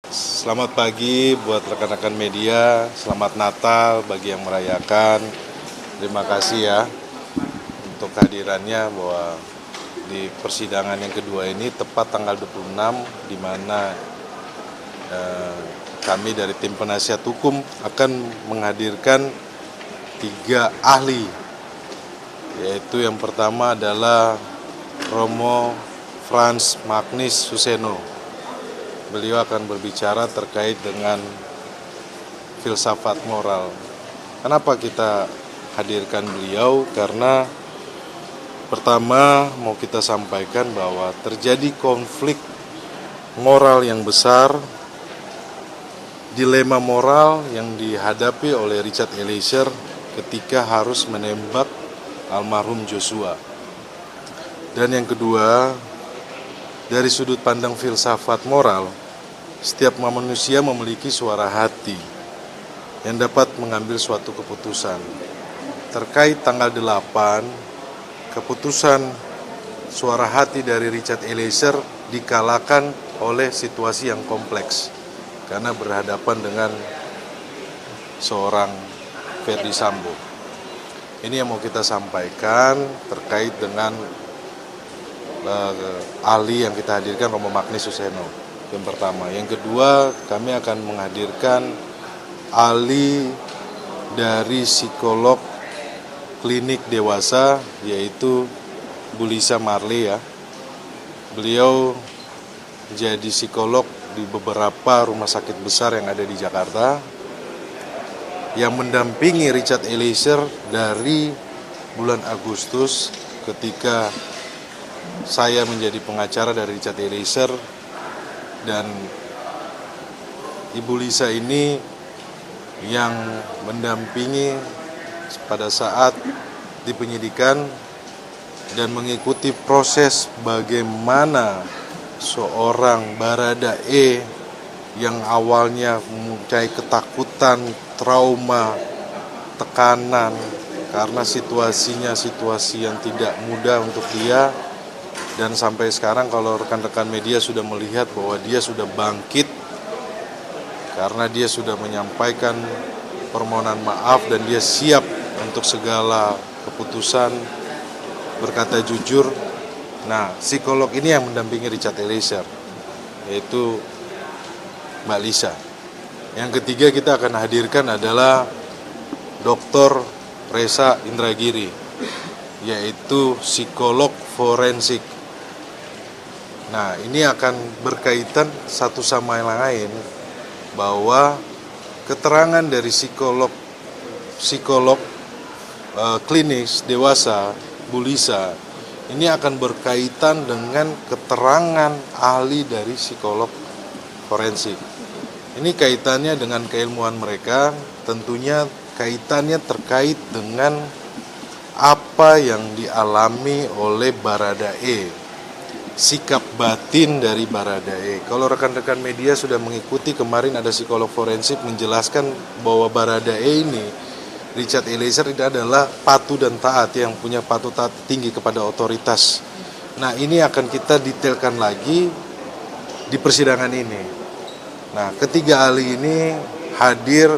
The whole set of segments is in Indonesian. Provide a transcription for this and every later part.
Selamat pagi buat rekan-rekan media, selamat Natal bagi yang merayakan. Terima kasih ya untuk kehadirannya bahwa di persidangan yang kedua ini tepat tanggal 26 di mana kami dari tim penasihat hukum akan menghadirkan 3 ahli, yaitu yang pertama adalah Romo Frans Magnis Suseno. Beliau akan berbicara terkait dengan filsafat moral. Kenapa kita hadirkan beliau? Karena pertama mau kita sampaikan bahwa terjadi konflik moral yang besar, dilema moral yang dihadapi oleh Richard Eliezer ketika harus menembak almarhum Joshua. Dan yang kedua, dari sudut pandang filsafat moral, setiap manusia memiliki suara hati yang dapat mengambil suatu keputusan. Terkait tanggal 8, keputusan suara hati dari Richard Eliezer dikalahkan oleh situasi yang kompleks karena berhadapan dengan seorang Ferdy Sambo. Ini yang mau kita sampaikan terkait dengan ahli yang kita hadirkan, Romo Magnis Suseno, yang pertama. Yang kedua, kami akan menghadirkan ahli dari psikolog klinik dewasa, yaitu Bu Lisa Marley ya. Beliau jadi psikolog di beberapa rumah sakit besar yang ada di Jakarta, yang mendampingi Richard Eliezer dari bulan Agustus ketika saya menjadi pengacara dari Richard Eliezer, dan Ibu Lisa ini yang mendampingi pada saat di penyidikan dan mengikuti proses bagaimana seorang Baradae yang awalnya mempunyai ketakutan, trauma, tekanan karena situasinya situasi yang tidak mudah untuk dia. Dan sampai sekarang kalau rekan-rekan media sudah melihat bahwa dia sudah bangkit karena dia sudah menyampaikan permohonan maaf dan dia siap untuk segala keputusan, berkata jujur. Nah, psikolog ini yang mendampingi Richard Eliezer, yaitu Mbak Lisa. Yang ketiga kita akan hadirkan adalah Dr. Reza Indragiri, yaitu psikolog forensik. Nah, ini akan berkaitan satu sama yang lain bahwa keterangan dari psikolog klinis dewasa Bu Lisa ini akan berkaitan dengan keterangan ahli dari psikolog forensik. Ini kaitannya dengan keilmuan mereka, tentunya kaitannya terkait dengan apa yang dialami oleh Baradae, sikap batin dari Baradae. Kalau rekan-rekan media sudah mengikuti, kemarin ada psikolog forensik menjelaskan bahwa Baradae ini, Richard Eliezer, ini adalah patuh dan taat, yang punya patuh taat tinggi kepada otoritas. Nah, ini akan kita detailkan lagi di persidangan ini. Nah, ketiga ahli ini hadir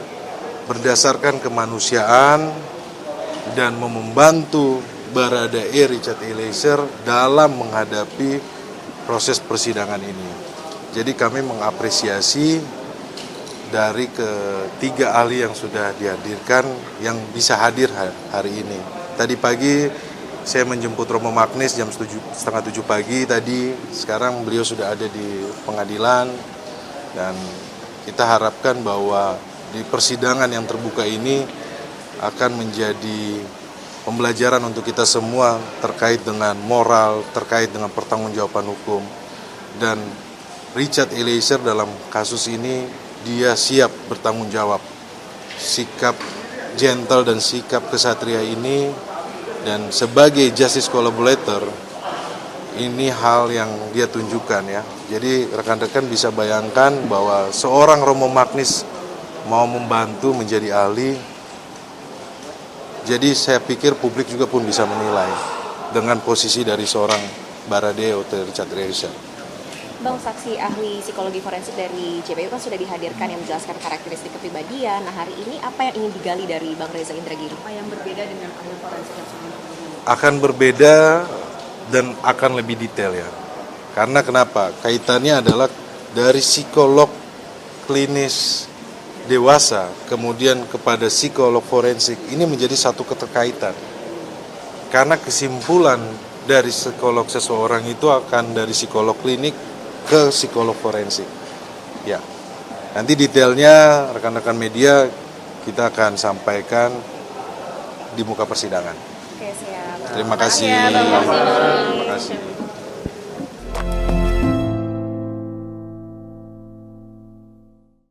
berdasarkan kemanusiaan dan membantu Baradae Richard Eliezer dalam menghadapi proses persidangan ini. Jadi kami mengapresiasi dari ketiga ahli yang sudah dihadirkan yang bisa hadir hari ini. Tadi pagi saya menjemput Romo Magnis jam 6:30 pagi tadi. Sekarang beliau sudah ada di pengadilan dan kita harapkan bahwa di persidangan yang terbuka ini akan menjadi pembelajaran untuk kita semua terkait dengan moral, terkait dengan pertanggungjawaban hukum. Dan Richard Eliezer dalam kasus ini dia siap bertanggung jawab. Sikap gentle dan sikap kesatria ini, dan sebagai justice collaborator, ini hal yang dia tunjukkan ya. Jadi rekan-rekan bisa bayangkan bahwa seorang Romo Magnis mau membantu menjadi ahli. Jadi saya pikir publik juga pun bisa menilai dengan posisi dari seorang Baradae atau Richard Eliezer. Bang, saksi ahli psikologi forensik dari JPU kan sudah dihadirkan yang menjelaskan karakteristik kepribadian. Nah, hari ini apa yang ingin digali dari Bang Reza Indragiri? Apa yang berbeda dengan ahli forensik yang sebelumnya? Akan berbeda dan akan lebih detail ya. Karena kenapa? Kaitannya adalah dari psikolog klinis dewasa kemudian kepada psikolog forensik, ini menjadi satu keterkaitan. Karena kesimpulan dari psikolog seseorang itu akan dari psikolog klinik ke psikolog forensik. Ya. Nanti detailnya rekan-rekan media kita akan sampaikan di muka persidangan. Oke, siap. Terima kasih. Ya, Bang Reza. Terima kasih.